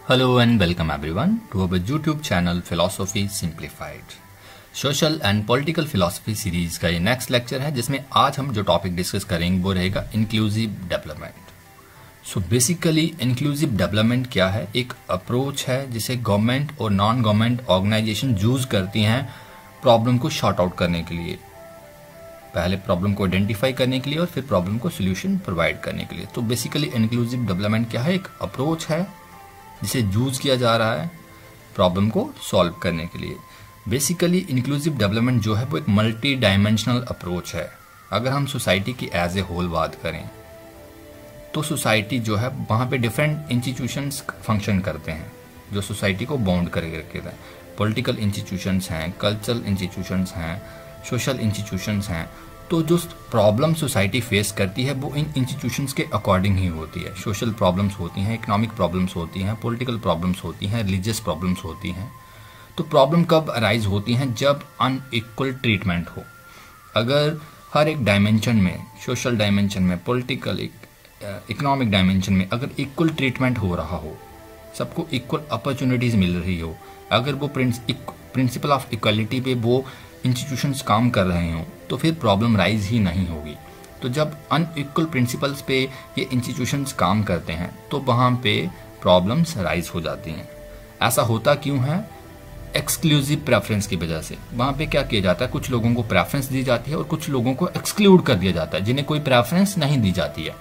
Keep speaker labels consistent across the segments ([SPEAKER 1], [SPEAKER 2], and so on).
[SPEAKER 1] Hello and welcome everyone to our YouTube channel Philosophy Simplified। Social and political philosophy series का ये next lecture है जिसमें आज हम जो टॉपिक डिस्कस करेंगे वो रहेगा inclusive development. So basically inclusive development क्या है? एक अप्रोच है जिसे गवर्नमेंट और नॉन गवर्नमेंट ऑर्गेनाइजेशन यूज करती हैं प्रॉब्लम को शॉर्ट आउट करने के लिए, पहले प्रॉब्लम को आइडेंटिफाई करने के लिए और फिर प्रॉब्लम को सोल्यूशन प्रोवाइड करने के लिए। तो बेसिकली इंक्लूसिव डेवलपमेंट क्या है? एक अप्रोच है जिसे यूज किया जा रहा है प्रॉब्लम को सॉल्व करने के लिए। बेसिकली इंक्लूसिव डेवलपमेंट जो है वो एक मल्टी डायमेंशनल अप्रोच है। अगर हम सोसाइटी की एज ए होल बात करें तो सोसाइटी जो है वहाँ पे डिफरेंट इंस्टीट्यूशंस फंक्शन करते हैं जो सोसाइटी को बाउंड करके रखते हैं। पॉलिटिकल इंस्टीट्यूशंस हैं, कल्चरल इंस्टीट्यूशंस हैं, सोशल इंस्टीट्यूशंस हैं। तो जो प्रॉब्लम सोसाइटी फेस करती है वो इन इंस्टीट्यूशंस के अकॉर्डिंग ही होती है। सोशल प्रॉब्लम्स होती हैं, इकोनॉमिक प्रॉब्लम्स होती हैं, पॉलिटिकल प्रॉब्लम्स होती हैं, रिलीजियस प्रॉब्लम्स होती हैं। तो प्रॉब्लम कब अराइज होती हैं? जब अनइक्वल ट्रीटमेंट हो। अगर हर एक डायमेंशन में, सोशल डायमेंशन में, पॉलिटिकल, इकोनॉमिक डायमेंशन में अगर इक्वल ट्रीटमेंट हो रहा हो, सबको इक्वल अपॉर्चुनिटीज मिल रही हो, अगर वो प्रिंसिपल ऑफ इक्वलिटी पे वो इंस्टीट्यूशंस काम कर रहे हों, तो फिर प्रॉब्लम राइज ही नहीं होगी। तो जब अनइक्वल प्रिंसिपल्स पे ये इंस्टीट्यूशंस काम करते हैं तो वहाँ पे प्रॉब्लम्स राइज हो जाती हैं। ऐसा होता क्यों है? एक्सक्लूसिव प्रेफरेंस की वजह से। वहाँ पे क्या किया जाता है? कुछ लोगों को प्रेफरेंस दी जाती है और कुछ लोगों को एक्सक्लूड कर दिया जाता है जिन्हें कोई प्रेफरेंस नहीं दी जाती है।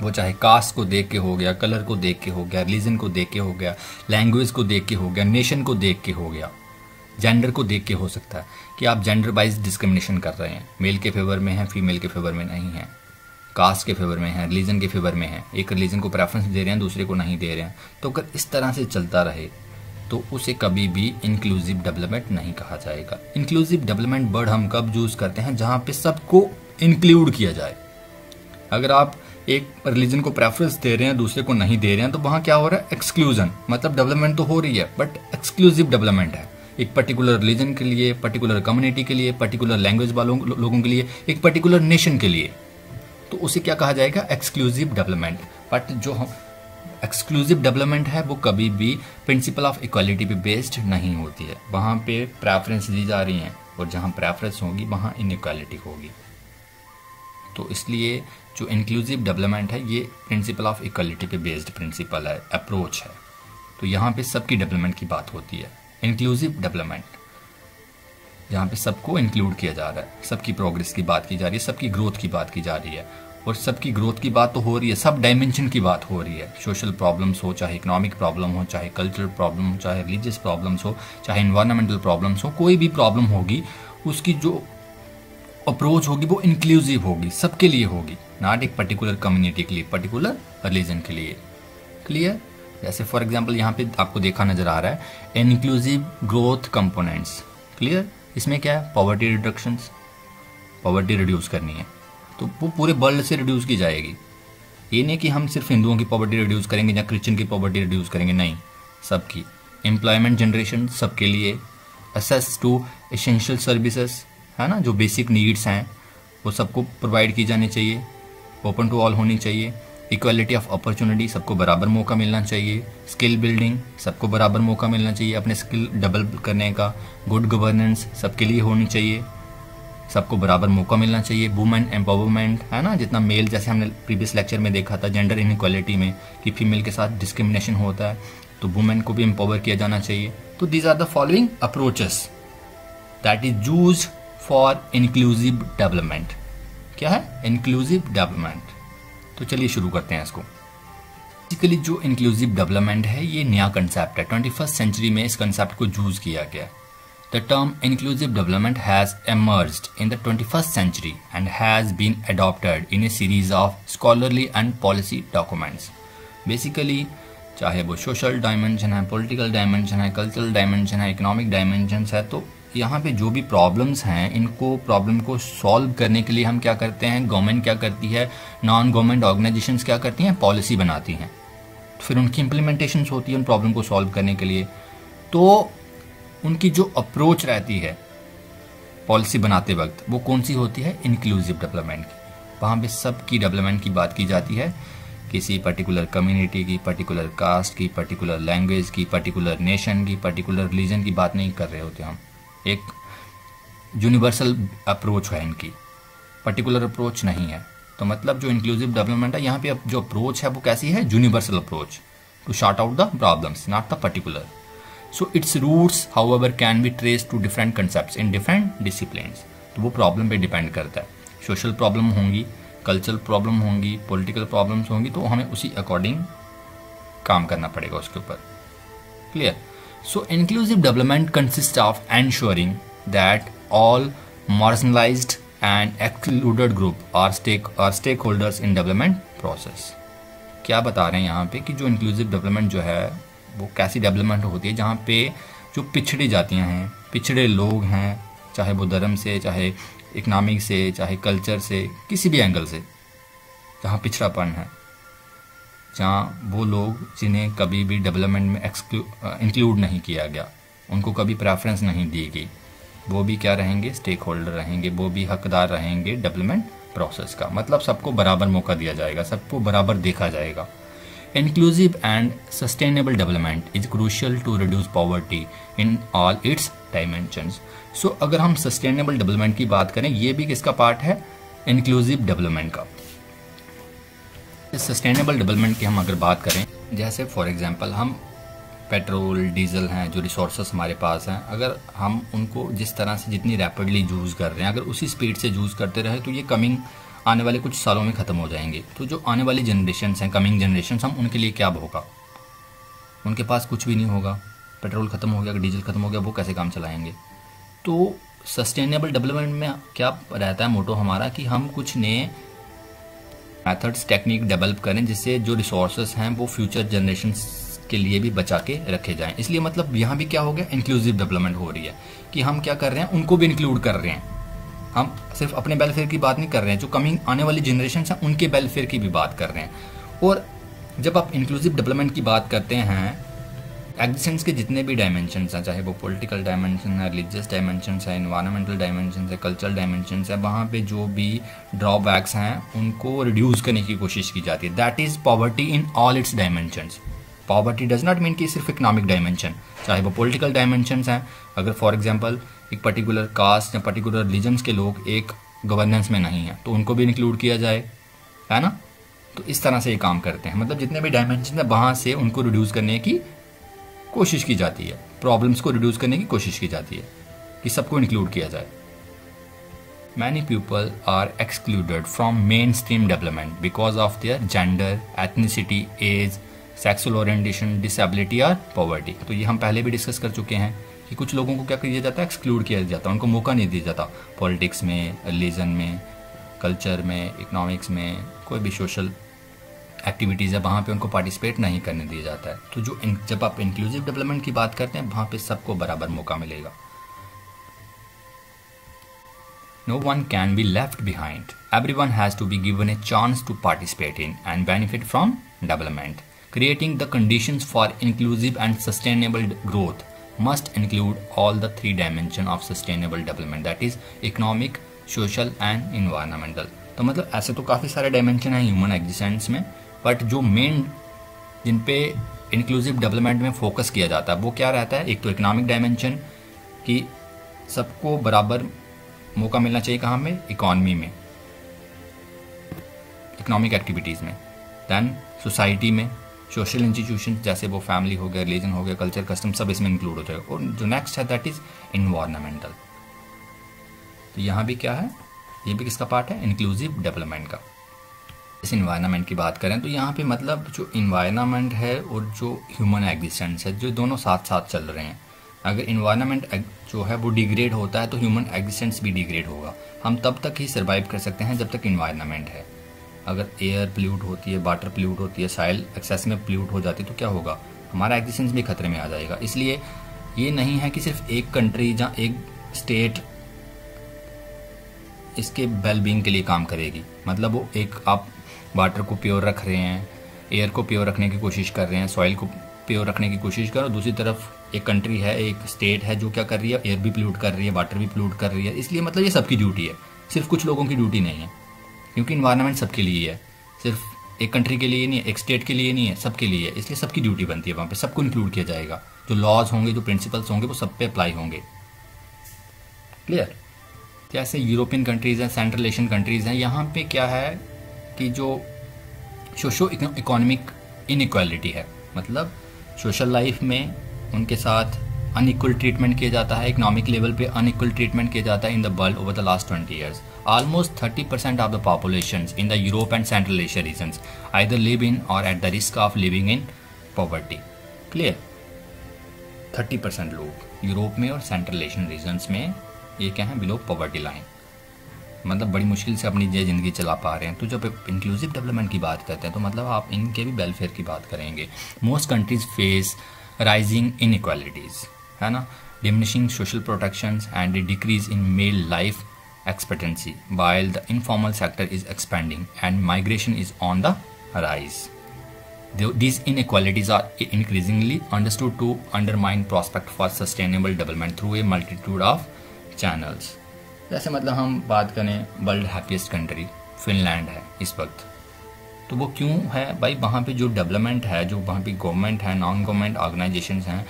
[SPEAKER 1] वो चाहे कास्ट को देख के हो गया, कलर को देख के हो गया, रिलीजन को देख के हो गया, लैंग्वेज को देख के हो गया, नेशन को देख के हो गया, जेंडर को देख के हो सकता है कि आप जेंडर वाइज डिस्क्रिमिनेशन कर रहे हैं, मेल के फेवर में हैं, फीमेल के फेवर में नहीं हैं, कास्ट के फेवर में हैं, रिलीजन के फेवर में हैं, एक रिलीजन को प्रेफरेंस दे रहे हैं, दूसरे को नहीं दे रहे हैं। तो अगर इस तरह से चलता रहे तो उसे कभी भी इंक्लूसिव डेवलपमेंट नहीं कहा जाएगा। इंक्लूसिव डेवलपमेंट वर्ड हम कब यूज करते हैं? जहां पे सबको इंक्लूड किया जाए। अगर आप एक रिलीजन को प्रेफरेंस दे रहे हैं, दूसरे को नहीं दे रहे हैं, तो वहां क्या हो रहा है? एक्सक्लूजन। मतलब डेवलपमेंट तो हो रही है बट एक्सक्लूसिव डेवलपमेंट है। एक पर्टिकुलर रिलीजन के लिए, पर्टिकुलर कम्युनिटी के लिए, पर्टिकुलर लैंग्वेज वालों लोगों के लिए, एक पर्टिकुलर नेशन के लिए, तो उसे क्या कहा जाएगा? Exclusive development. बट जो एक्सक्लूसिव डेवलपमेंट है वो कभी भी प्रिंसिपल ऑफ इक्वालिटी पे बेस्ड नहीं होती है। वहां पे प्रेफरेंस दी जा रही हैं और जहां प्रेफरेंस होगी वहां इनइक्वालिटी होगी। तो इसलिए जो इंक्लूसिव डेवलपमेंट है ये प्रिंसिपल ऑफ इक्वालिटी पे बेस्ड प्रिंसिपल है, अप्रोच है। तो यहाँ पे सबकी डेवलपमेंट की बात होती है। इंक्लूसिव डेवलपमेंट जहाँ पे सबको इंक्लूड किया जा रहा है, सबकी प्रोग्रेस की बात की जा रही है, सबकी ग्रोथ की बात की जा रही है। और सबकी ग्रोथ की बात तो हो रही है, सब डायमेंशन की बात हो रही है। सोशल प्रॉब्लम्स हो, चाहे इकोनॉमिक प्रॉब्लम हो, चाहे कल्चरल प्रॉब्लम हो, चाहे रिलीजियस प्रॉब्लम्स हो, चाहे इन्वायरमेंटल प्रॉब्लम्स हो, कोई भी प्रॉब्लम होगी उसकी जो अप्रोच होगी वो इंक्लूसिव होगी, सबके लिए होगी, नॉट एक पर्टिकुलर कम्युनिटी के लिए, पर्टिकुलर रिलीजन के लिए। क्लियर? जैसे फॉर एग्जांपल यहाँ पे आपको देखा नजर आ रहा है इंक्लूसिव ग्रोथ कंपोनेंट्स। क्लियर? इसमें क्या है? पॉवर्टी रिडक्शन, पॉवर्टी रिड्यूस करनी है तो वो पूरे वर्ल्ड से रिड्यूस की जाएगी। ये नहीं कि हम सिर्फ हिंदुओं की पॉवर्टी रिड्यूस करेंगे या क्रिश्चियन की पॉवर्टी रिड्यूस करेंगे, नहीं, सबकी। एम्प्लॉयमेंट जनरेशन सबके लिए, एक्सेस टू एसेंशियल सर्विसेज है ना, जो बेसिक नीड्स हैं वो सबको प्रोवाइड की जानी चाहिए, ओपन टू ऑल होनी चाहिए। इक्वालिटी ऑफ अपॉर्चुनिटी, सबको बराबर मौका मिलना चाहिए। स्किल बिल्डिंग, सबको बराबर मौका मिलना चाहिए अपने स्किल डबल करने का। गुड गवर्नेंस सबके लिए होनी चाहिए, सबको बराबर मौका मिलना चाहिए। वुमेन एम्पावरमेंट है ना, जितना मेल, जैसे हमने प्रीवियस लेक्चर में देखा था जेंडर इनइक्वालिटी में कि फीमेल के साथ डिस्क्रिमिनेशन होता है, तो वुमेन को भी एम्पावर किया जाना चाहिए। तो these are the following approaches that is used for inclusive development. क्या है? Inclusive development. तो चलिए शुरू करते हैं इसको। बेसिकली जो इंक्लूसिव डेवलपमेंट है ये नया कंसेप्ट है, 21st सेंचुरी में इस कंसेप्ट को यूज किया गया। The term inclusive development has emerged in the 21st century and has been adopted in a series of scholarly and policy documents. Basically, चाहे वो सोशल डायमेंशन है, पॉलिटिकल डायमेंशन है, cultural dimension है, economic dimension है, तो यहाँ पे जो भी प्रॉब्लम्स हैं इनको प्रॉब्लम को सॉल्व करने के लिए हम क्या करते हैं? गवर्नमेंट क्या करती है, नॉन गवर्नमेंट ऑर्गेनाइजेशंस क्या करती हैं? पॉलिसी बनाती हैं। फिर उनकी इम्प्लीमेंटेशंस होती है उन प्रॉब्लम को सॉल्व करने के लिए। तो उनकी जो अप्रोच रहती है पॉलिसी बनाते वक्त वो कौन सी होती है? इंक्लूसिव डेवलपमेंट की। वहाँ पे सबकी डेवलपमेंट की बात की जाती है किसी पर्टिकुलर कम्युनिटी की, पर्टिकुलर कास्ट की, पर्टिकुलर लैंग्वेज की, पर्टिकुलर नेशन की, पर्टिकुलर रिलीजन की बात नहीं कर रहे होते हम। एक यूनिवर्सल अप्रोच है इनकी, पर्टिकुलर अप्रोच नहीं है। तो मतलब जो इंक्लूसिव डेवलपमेंट है यहाँ पे जो अप्रोच है वो कैसी है, universal approach to sort out the problems, not the particular. So its roots however can be trace to different concepts in different disciplines. तो वो प्रॉब्लम पे डिपेंड करता है, सोशल प्रॉब्लम होंगी, कल्चरल प्रॉब्लम होंगी, पॉलिटिकल प्रॉब्लम्स होंगी, तो हमें उसी अकॉर्डिंग काम करना पड़ेगा उसके ऊपर। Clear? So inclusive development consist of ensuring that all marginalized and excluded group are stakeholders in development process। क्या बता रहे हैं यहाँ पे कि जो इंक्लूसिव डेवलपमेंट जो है वो कैसी डेवलपमेंट होती है जहाँ पे जो पिछड़ी जातियाँ हैं, पिछड़े लोग हैं, चाहे वो धर्म से, चाहे इकनॉमिक से, चाहे कल्चर से, किसी भी एंगल से जहाँ पिछड़ापन है, जहाँ वो लोग जिन्हें कभी भी डेवलपमेंट में इंक्लूड नहीं किया गया, उनको कभी प्रेफरेंस नहीं दी गई, वो भी क्या रहेंगे, स्टेक होल्डर रहेंगे, वो भी हकदार रहेंगे डेवलपमेंट प्रोसेस का। मतलब सबको बराबर मौका दिया जाएगा, सबको बराबर देखा जाएगा। Inclusive and sustainable development is crucial to reduce poverty in all its dimensions. So अगर हम सस्टेनेबल डेवलपमेंट की बात करें, ये भी किसका पार्ट है, इंक्लूसिव डेवलपमेंट का। सस्टेनेबल डेवलपमेंट की हम अगर बात करें, जैसे फॉर एग्जांपल हम पेट्रोल, डीजल हैं, जो रिसोर्सेस हमारे पास हैं, अगर हम उनको जिस तरह से जितनी रैपिडली यूज़ कर रहे हैं, अगर उसी स्पीड से यूज़ करते रहे तो ये कमिंग आने वाले कुछ सालों में ख़त्म हो जाएंगे। तो जो आने वाली जनरेशन्स हैं, कमिंग जनरेशन्स, हम उनके लिए क्या होगा, उनके पास कुछ भी नहीं होगा। पेट्रोल ख़त्म हो गया, डीजल ख़त्म हो गया, वो कैसे काम चलाएंगे। तो सस्टेनेबल डेवलपमेंट में क्या रहता है मोटो हमारा कि हम कुछ नए मेथड्स, टेक्निक डेवलप करें जिससे जो रिसोर्सेस हैं वो फ्यूचर जनरेशन्स के लिए भी बचा के रखे जाएं। इसलिए मतलब यहाँ भी क्या हो गया, इंक्लूसिव डेवलपमेंट हो रही है कि हम क्या कर रहे हैं, उनको भी इंक्लूड कर रहे हैं। हम सिर्फ अपने वेलफेयर की बात नहीं कर रहे हैं, जो कमिंग आने वाली जनरेशन है उनके वेलफेयर की भी बात कर रहे हैं। और जब आप इंक्लूसिव डेवलपमेंट की बात करते हैं, एग्जिस्टेंस के जितने भी डायमेंशंस हैं, चाहे वो पॉलिटिकल डायमेंशन है, रिलीजियस डायमेंशंस है, इन्वायरमेंटल डायमेंशंस है, कल्चरल डायमेंशंस है, वहाँ पे जो भी ड्रॉबैक्स हैं उनको रिड्यूस करने की कोशिश की जाती है। That is poverty in all its dimensions. Poverty does not mean कि सिर्फ इकोनॉमिक डायमेंशन, चाहे वो पॉलिटिकल डायमेंशंस हैं। अगर फॉर एग्जांपल एक पर्टिकुलर कास्ट या पर्टिकुलर रिलीजन्स के लोग एक गवर्नेंस में नहीं हैं तो उनको भी इंक्लूड किया जाए, है ना। तो इस तरह से ये काम करते हैं, मतलब जितने भी डायमेंशन है वहाँ से उनको रिड्यूस करने की कोशिश की जाती है, प्रॉब्लम्स को रिड्यूस करने की कोशिश की जाती है कि सबको इंक्लूड किया जाए। Many people are excluded from mainstream development because of their gender, ethnicity, age, sexual orientation, disability और poverty। तो ये हम पहले भी डिस्कस कर चुके हैं कि कुछ लोगों को क्या किया जाता है, एक्सक्लूड किया जाता है, उनको मौका नहीं दिया जाता पॉलिटिक्स में, रिलीजन में, कल्चर में, इकोनॉमिक्स में, कोई भी सोशल एक्टिविटीज़ है वहाँ पे उनको पार्टिसिपेट नहीं करने दिया जाता है। तो जब आप इंक्लूसिव डेवलपमेंट की बात करते हैं वहाँ पे सबको बराबर मौका मिलेगा। No one can be left behind. Everyone has to be given a chance to participate in and benefit from development. Creating the conditions for inclusive and sustainable growth must include all the three dimensions of sustainable development, that is economic, social and environmental। तो मतलब ऐसे तो काफ़ी सारे dimension हैं human existence में, but जो main जिन पे इंक्लूसिव डेवलपमेंट में फोकस किया जाता है वो क्या रहता है, एक तो इकोनॉमिक डायमेंशन कि सबको बराबर मौका मिलना चाहिए, कहाँ में, इकॉनमी में, इकोनॉमिक एक्टिविटीज़ में। दैन सोसाइटी में, सोशल इंस्टीट्यूशन जैसे वो फैमिली हो गया, रिलीजन हो गया, कल्चर, कस्टम, सब इसमें इंक्लूड हो जाएगा। और जो नेक्स्ट है दैट इज इन्वायरमेंटल। तो यहाँ भी क्या है, ये भी किसका पार्ट है, इंक्लूसिव डेवलपमेंट का। इस इन्वायरमेंट की बात करें तो यहाँ पे मतलब जो इन्वायरमेंट है और जो ह्यूमन एग्जिस्टेंस है, जो दोनों साथ साथ चल रहे हैं। अगर इन्वायरमेंट जो है वो डिग्रेड होता है तो ह्यूमन एग्जिस्टेंस भी डिग्रेड होगा। हम तब तक ही सर्वाइव कर सकते हैं जब तक इन्वायरमेंट है। अगर एयर पोल्यूट होती है, वाटर पोल्यूट होती है, सॉइल एक्सेस में पोल्यूट हो जाती है तो क्या होगा, हमारा एग्जिस्टेंस भी खतरे में आ जाएगा। इसलिए ये नहीं है कि सिर्फ एक कंट्री या एक स्टेट इसके वेलबींग के लिए काम करेगी। मतलब वो एक आप वाटर को प्योर रख रहे हैं, एयर को प्योर रखने की कोशिश कर रहे हैं, सॉइल को प्योर रखने की कोशिश करो, दूसरी तरफ एक कंट्री है, एक स्टेट है जो क्या कर रही है, एयर भी पोल्यूट कर रही है, वाटर भी पोल्यूट कर रही है। इसलिए मतलब ये सबकी ड्यूटी है, सिर्फ कुछ लोगों की ड्यूटी नहीं है, क्योंकि इन्वायरमेंट सबके लिए है। सिर्फ एक कंट्री के लिए नहीं है, एक स्टेट के लिए नहीं है, सबके लिए है। इसलिए सबकी ड्यूटी बनती है, वहाँ पे सबको इंक्लूड किया जाएगा। जो लॉज होंगे, जो प्रिंसिपल्स होंगे, वो सब पे अप्लाई होंगे। क्लियर? जैसे यूरोपियन कंट्रीज़ हैं, सेंट्रल एशियन कंट्रीज़ हैं, यहाँ पे क्या है कि जो सोशो इकोनॉमिक इनइक्वालिटी है, मतलब सोशल लाइफ में उनके साथ अनइक्वल ट्रीटमेंट किया जाता है, इकोनॉमिक लेवल पे अनइक्वल ट्रीटमेंट किया जाता है in the world over the last 20 years. Almost 30% of the populations in the Europe and Central Asia regions either live in or at the risk of living in poverty. Clear? 30% लोग Europe में और central Asian regions में ये क्या है, below poverty line, मतलब बड़ी मुश्किल से अपनी ज़िंदगी चला पा रहे हैं। तो जब इंक्लूसिव डेवलपमेंट की बात करते हैं तो मतलब आप इनके भी वेलफेयर की बात करेंगे। Most countries face rising inequalities, है ना, diminishing social protections and decrease in male life expectancy while the informal sector is expanding and migration is on the rise. These inequalities are increasingly understood to undermine prospect for sustainable development through a multitude of channels. जैसे मतलब हम बात करें world happiest country Finland है इस वक्त, तो वो क्यों है भाई? वहाँ पे जो डेवलपमेंट है, जो वहाँ पे गवर्नमेंट है, नॉन गवर्नमेंट ऑर्गेनाइजेशंस हैं,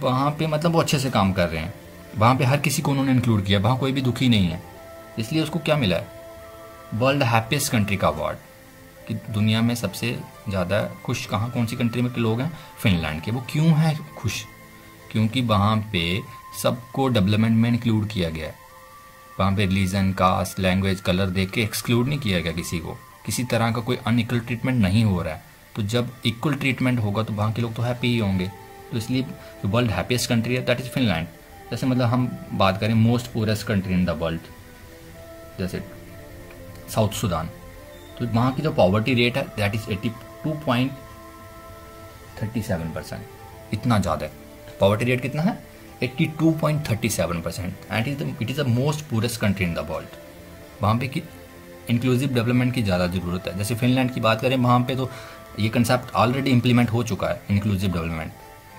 [SPEAKER 1] वहाँ पे मतलब वो अच्छे से काम कर रहे हैं। वहाँ पे हर किसी को उन्होंने इंक्लूड किया, वहाँ कोई भी दुखी नहीं है। इसलिए उसको क्या मिला है? वर्ल्ड हैप्पीएस्ट कंट्री का अवार्ड, कि दुनिया में सबसे ज़्यादा खुश कहाँ, कौन सी कंट्री में के लोग हैं? फिनलैंड के। वो क्यों है खुश? क्योंकि वहाँ पे सबको डेवलपमेंट में इंक्लूड किया गया है। वहाँ पे रिलीजन, कास्ट, लैंग्वेज, कलर देख के एक्सक्लूड नहीं किया गया किसी को, किसी तरह का कोई अनइक्वल ट्रीटमेंट नहीं हो रहा है। तो जब इक्वल ट्रीटमेंट होगा तो वहाँ के लोग तो हैप्पी ही होंगे। तो इसलिए जो वर्ल्ड हैप्पीएस्ट कंट्री है दैट इज़ फिनलैंड। जैसे मतलब हम बात करें most poorest country in the world, जैसे साउथ सुडान, तो वहाँ की जो पॉवर्टी रेट है दैट इज 82.37%। इतना ज़्यादा है पॉवर्टी रेट। कितना है? 82.37%। And it is the most poorest country in the world. वहाँ पे इंक्लूसिव डेवलपमेंट की ज़्यादा ज़रूरत है। जैसे फिनलैंड की बात करें, वहाँ पे तो ये कंसेप्ट ऑलरेडी इंप्लीमेंट हो चुका है, इंक्लूसिव डेवलपमेंट,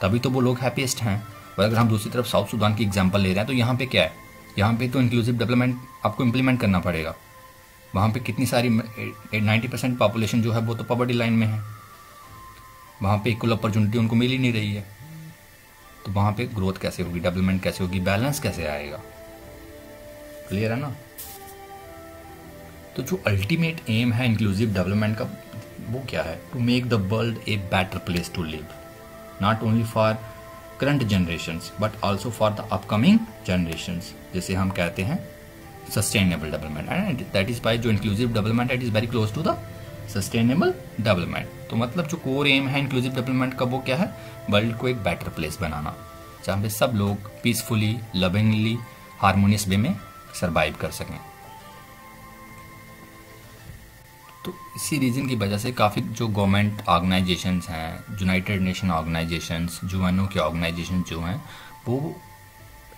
[SPEAKER 1] तभी तो वो लोग हैप्पीएस्ट हैं। और अगर हम दूसरी तरफ साउथ सुडान की एग्जाम्पल ले रहे हैं तो यहाँ पे क्या है? यहाँ पे तो इंक्लूसिव डेवलपमेंट आपको इम्प्लीमेंट करना पड़ेगा। वहाँ पे कितनी सारी 90% पॉपुलेशन जो है वो तो पॉवर्टी लाइन में है। वहाँ पे इक्वल अपॉर्चुनिटी उनको मिल ही नहीं रही है। तो वहाँ पे ग्रोथ कैसे होगी, डेवलपमेंट कैसे होगी, बैलेंस कैसे आएगा? क्लियर है ना? तो जो अल्टीमेट एम है इंक्लूसिव डेवलपमेंट का, वो क्या है? To make the world a better place to live, not only for current generations but also for the upcoming generations. जैसे हम कहते हैं sustainable development, and that is by जो inclusive development it is very close to the sustainable development. तो मतलब जो core aim है inclusive development का वो क्या है? वर्ल्ड को एक बेटर प्लेस बनाना, जहाँ पे सब लोग पीसफुली, लविंगली, हारमोनियस वे में सर्वाइव कर सकें। तो इसी रीज़न की वजह से काफ़ी जो गवर्नमेंट ऑर्गेनाइजेशंस हैं, यूनाइटेड नेशन ऑर्गेनाइजेशंस, यूएनओ के ऑर्गेनाइजेशन जो हैं, वो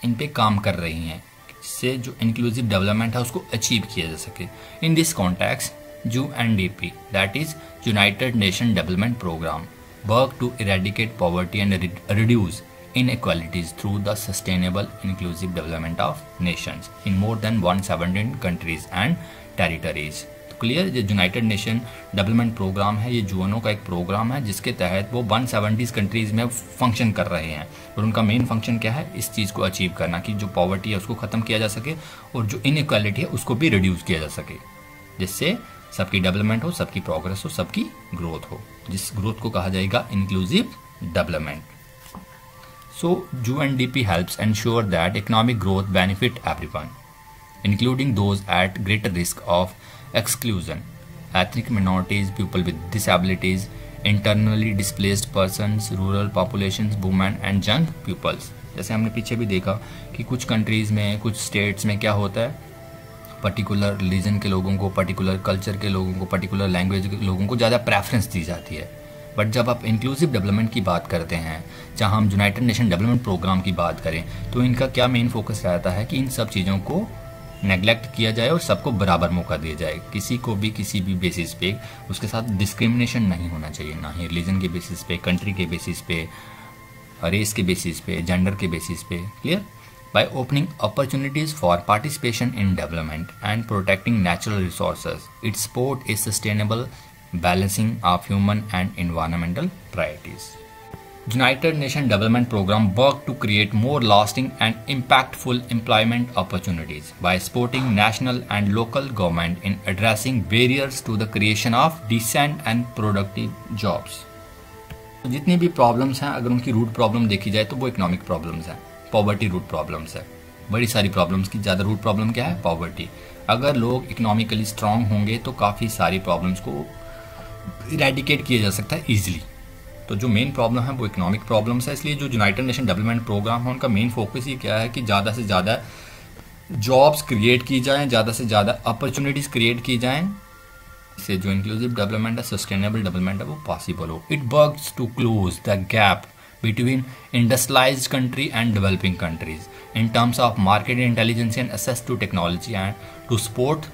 [SPEAKER 1] इन पे काम कर रही हैं जिससे जो इंक्लूसिव डेवलपमेंट है उसको अचीव किया जा सके। In this context UNDP, that is United Nations Development Program, work to eradicate poverty and reduce inequalities through the sustainable inclusive development of nations in more than 117 countries and territories. तो clear, जो United nation development programme है ये UNO का एक programme है जिसके तहत वो 170 कंट्रीज़ में फंक्शन कर रहे हैं। और उनका मेन फंक्शन क्या है? इस चीज़ को अचीव करना कि जो पॉवर्टी है उसको ख़त्म किया जा सके और जो इनइक्वालिटी है उसको भी रिड्यूस किया जा सके, जिससे सबकी डेवलपमेंट हो, सबकी प्रोग्रेस हो, सबकी ग्रोथ हो, जिस ग्रोथ को कहा जाएगा inclusive development. So UNDP helps ensure that economic growth benefit everyone, including those at greater risk of exclusion, ethnic minorities, people with disabilities, internally displaced persons, rural populations, women and young peoples. जैसे हमने पीछे भी देखा कि कुछ countries में, कुछ states में क्या होता है, पर्टिकुलर रिलीजन के लोगों को, पर्टिकुलर कल्चर के लोगों को, पर्टिकुलर लैंग्वेज के लोगों को ज़्यादा प्रेफरेंस दी जाती है। बट जब आप इंक्लूसिव डेवलपमेंट की बात करते हैं, जहां हम यूनाइटेड नेशन डेवलपमेंट प्रोग्राम की बात करें, तो इनका क्या मेन फोकस रहता है कि इन सब चीज़ों को नेग्लेक्ट किया जाए और सबको बराबर मौका दिया जाए। किसी को भी किसी भी बेसिस पे उसके साथ डिस्क्रिमिनेशन नहीं होना चाहिए, ना ही रिलीजन के बेसिस पे, कंट्री के बेसिस पे, रेस के बेसिस पे, जेंडर के बेसिस पे। Clear? by opening opportunities for participation in development and protecting natural resources. It supports a sustainable balancing of human and environmental priorities. United Nations Development Program work to create more lasting and impactful employment opportunities by supporting national and local government in addressing barriers to the creation of decent and productive jobs. जितनी भी problems हैं, अगर उनकी root problem देखी जाए तो वो economic problems हैं, पॉवर्टी रूट प्रॉब्लम्स है। बड़ी सारी प्रॉब्लम्स की ज़्यादा रूट प्रॉब्लम क्या है? पॉवर्टी। अगर लोग इकोनॉमिकली स्ट्रांग होंगे तो काफ़ी सारी प्रॉब्लम्स को इरेडिकेट किया जा सकता है ईजिली। तो जो मेन प्रॉब्लम है वो इकोनॉमिक प्रॉब्लम्स है, इसलिए जो यूनाइटेड नेशन डेवलपमेंट प्रोग्राम है उनका मेन फोकस ये क्या है कि ज़्यादा से ज़्यादा जॉब्स क्रिएट की जाएं, ज़्यादा से ज़्यादा अपॉर्चुनिटीज़ क्रिएट की जाएं, इससे जो इंक्लूसिव डेवलपमेंट है, सस्टेनेबल डेवलपमेंट है वो पॉसिबल हो। It works to close the gap between industrialised country and developing countries in terms of market intelligence and access to technology and to support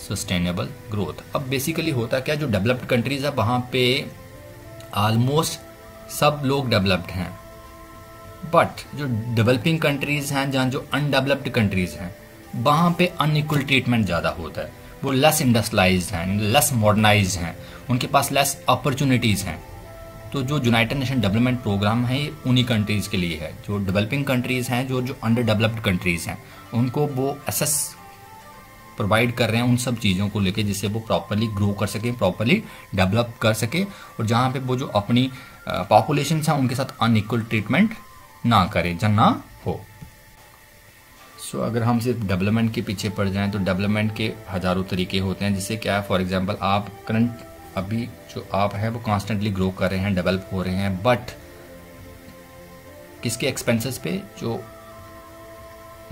[SPEAKER 1] sustainable growth. अब basically होता क्या, जो developed countries है वहाँ पे ऑलमोस्ट सब लोग डेवलप्ड हैं, बट जो डेवलपिंग कंट्रीज हैं, जहाँ जो अनडेवलप्ड कंट्रीज हैं वहाँ पे अनइक्वल ट्रीटमेंट ज़्यादा होता है। वो लेस इंडस्ट्रियलाइज्ड हैं, लेस मॉडर्नाइज्ड हैं, उनके पास लेस अपॉर्चुनिटीज़ हैं। तो जो यूनाइटेड नेशन डेवलपमेंट प्रोग्राम है ये उन्हीं कंट्रीज़ के लिए है। जो डेवलपिंग कंट्रीज़ हैं, जो अंडर डेवलप्ड कंट्रीज़ हैं, उनको वो एसेस प्रोवाइड कर रहे हैं उन सब चीज़ों को लेके जिससे वो प्रॉपरली ग्रो कर सके, प्रॉपरली डेवलप कर सके, और जहाँ पे वो जो अपनी पॉपुलेशन हैं उनके साथ अनइक्वल ट्रीटमेंट ना करे, जहाँ ना हो। सो अगर हम सिर्फ डेवलपमेंट के पीछे पड़ जाएं तो डेवलपमेंट के हज़ारों तरीके होते हैं, जिससे क्या है, फॉर एग्जांपल आप करंट अभी जो आप है वो कॉन्स्टेंटली ग्रो कर रहे हैं, डेवलप हो रहे हैं, बट किसके एक्सपेंसेस पे? जो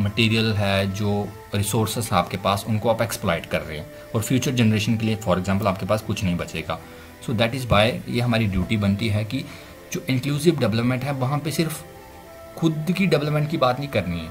[SPEAKER 1] मटेरियल है, जो रिसोर्सेस आपके पास, उनको आप एक्सप्लॉइट कर रहे हैं, और फ्यूचर जनरेशन के लिए फॉर एग्जांपल आपके पास कुछ नहीं बचेगा। सो दैट इज़ वाई ये हमारी ड्यूटी बनती है कि जो इंक्लूसिव डेवलपमेंट है वहाँ पे सिर्फ खुद की डेवलपमेंट की बात नहीं करनी है,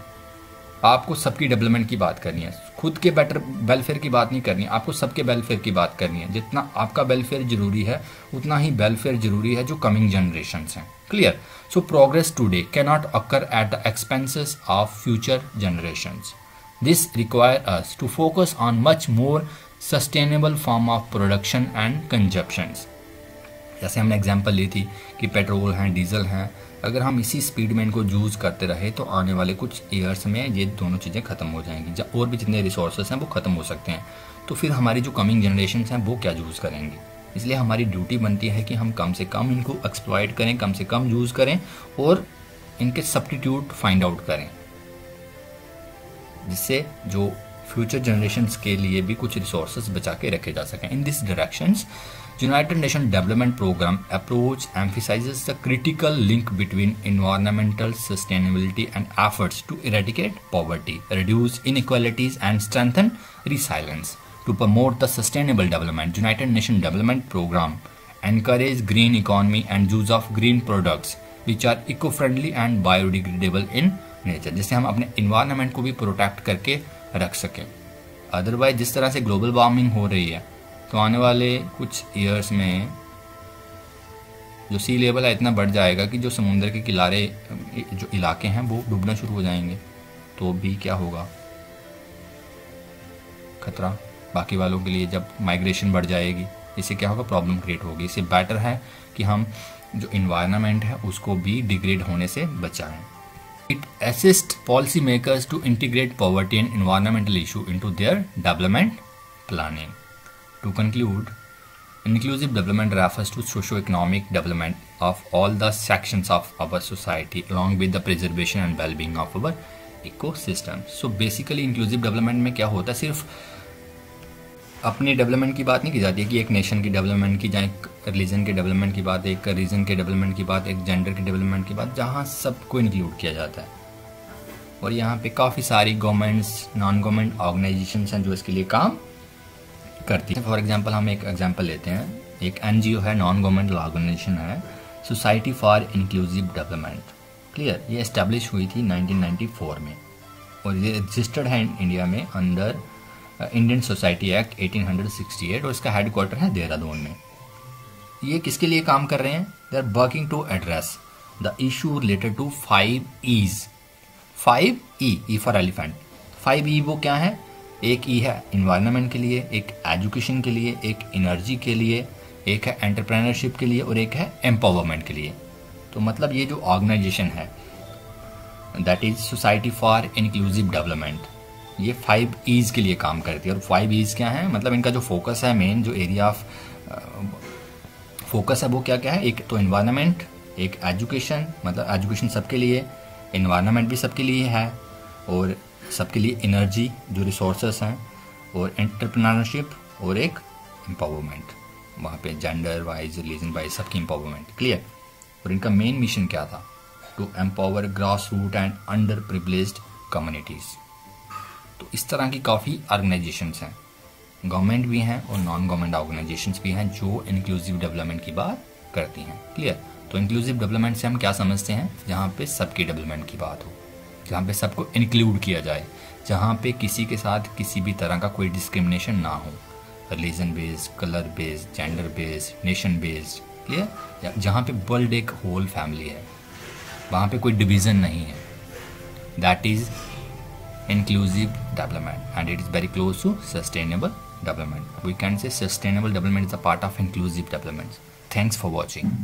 [SPEAKER 1] आपको सबकी डेवलपमेंट की बात करनी है। खुद के बेटर वेलफेयर की बात नहीं करनी है, आपको सबके वेलफेयर की बात करनी है। जितना आपका वेलफेयर जरूरी है उतना ही वेलफेयर जरूरी है जो कमिंग जनरेशंस हैं। Clear? So progress today cannot occur at the expenses of future generations. This require us to focus on much more sustainable form of production and consumptions. जैसे हमने एग्जांपल ली थी कि पेट्रोल हैं, diesel हैं, अगर हम इसी स्पीड में इनको यूज़ करते रहे तो आने वाले कुछ ईयर्स में ये दोनों चीज़ें ख़त्म हो जाएंगी, और भी जितने रिसोर्सेस हैं वो ख़त्म हो सकते हैं। तो फिर हमारी जो कमिंग जनरेशन हैं वो क्या यूज़ करेंगे? इसलिए हमारी ड्यूटी बनती है कि हम कम से कम इनको एक्सप्लॉइट करें, कम से कम यूज़ करें, और इनके सब्स्टिट्यूट फाइंड आउट करें, जिससे जो फ्यूचर जनरेशंस के लिए भी कुछ रिसोर्सेज बचा के रखे जा सकें। In this directions United Nations Development Program approach emphasizes the critical link between environmental sustainability and efforts to eradicate poverty, reduce inequalities, and strengthen resilience. To promote the sustainable development, United Nations Development Program encourage green economy and use of green products which are eco-friendly and biodegradable in nature, जिससे हम अपने environment को भी protect करके रख सकें। Otherwise जिस तरह से ग्लोबल वार्मिंग हो रही है तो आने वाले कुछ ईयर्स में जो सी लेवल है इतना बढ़ जाएगा कि जो समुद्र के किनारे जो इलाके हैं वो डूबना शुरू हो जाएंगे। तो भी क्या होगा? खतरा बाकी वालों के लिए, जब माइग्रेशन बढ़ जाएगी, इससे क्या होगा? प्रॉब्लम क्रिएट होगी। इससे बेटर है कि हम जो इन्वायरमेंट है उसको भी डिग्रेड होने से बचाएं। It assist policy makers to integrate poverty and environmental issue into their development planning. To conclude, inclusive development refers to socio-economic development of all the sections of our society along with the preservation and well-being of our ecosystem. So basically inclusive development में क्या होता है, सिर्फ अपनी development की बात नहीं की जाती है कि एक नेशन की डेवलपमेंट की, जहाँ एक रिलीजन के डेवलपमेंट की बात, एक रीजन के डेवलपमेंट की बात, एक जेंडर के डेवलपमेंट की बात, जहाँ सबको इंक्लूड किया जाता है। और यहाँ पे काफ़ी सारी गवर्नमेंट्स, नॉन गवर्नमेंट ऑर्गेनाइजेशंस हैं जो इसके लिए काम करती है। फॉर एग्जांपल हम एक एग्जांपल लेते हैं, एक एनजीओ है, नॉन गवर्नमेंटल ऑर्गेनाइजेशन है, society for inclusive development. Clear? ये एस्टेब्लिश हुई थी 1994 में और ये रजिस्टर्ड है इंडिया में अंडर इंडियन सोसाइटी एक्ट 1868 और इसका हेडक्वार्टर है देहरादून में। ये किसके लिए काम कर रहे हैं? They are working to address the issue related to 5 E's। 5 E for elephant. 5 E वो क्या है? एक ई है इन्वायरमेंट के लिए, एक एजुकेशन के लिए, एक एनर्जी के लिए, एक है एंटरप्रेन्योरशिप के लिए और एक है एम्पावरमेंट के लिए। तो मतलब ये जो ऑर्गेनाइजेशन है that is society for inclusive development, ये 5 E's के लिए काम करती है। और 5 E's क्या है, मतलब इनका जो फोकस है, मेन जो एरिया ऑफ फोकस है वो क्या क्या है, एक तो एनवायरनमेंट, एक एजुकेशन, मतलब एजुकेशन सबके लिए, एनवायरनमेंट भी सबके लिए है, और सबके लिए एनर्जी जो रिसोर्सेस हैं, और एंटरप्रेन्योरशिप, और एक एम्पावरमेंट, वहाँ पे जेंडर वाइज, रिलीजन वाइज सबकी एम्पावरमेंट। क्लियर। और इनका मेन मिशन क्या था, to empower grass root and underprivileged communities. तो इस तरह की काफ़ी ऑर्गेनाइजेशंस हैं, गवर्नमेंट भी हैं और नॉन गवर्नमेंट ऑर्गेनाइजेशंस भी हैं जो इंक्लूसिव डेवलपमेंट की बात करती हैं। क्लियर। तो इंक्लूसिव डेवलपमेंट से हम क्या समझते हैं, जहाँ पे सबकी डेवलपमेंट की बात हो, जहाँ पे सबको इंक्लूड किया जाए, जहाँ पे किसी के साथ किसी भी तरह का कोई डिस्क्रिमिनेशन ना हो, religion based, colour based, gender based, nation based. Clear. जहाँ पे वर्ल्ड एक होल फैमिली है, वहाँ पे कोई डिवीज़न नहीं है, that is inclusive development and it is very close to sustainable development. We can say sustainable development is a part of inclusive development. Thanks for watching.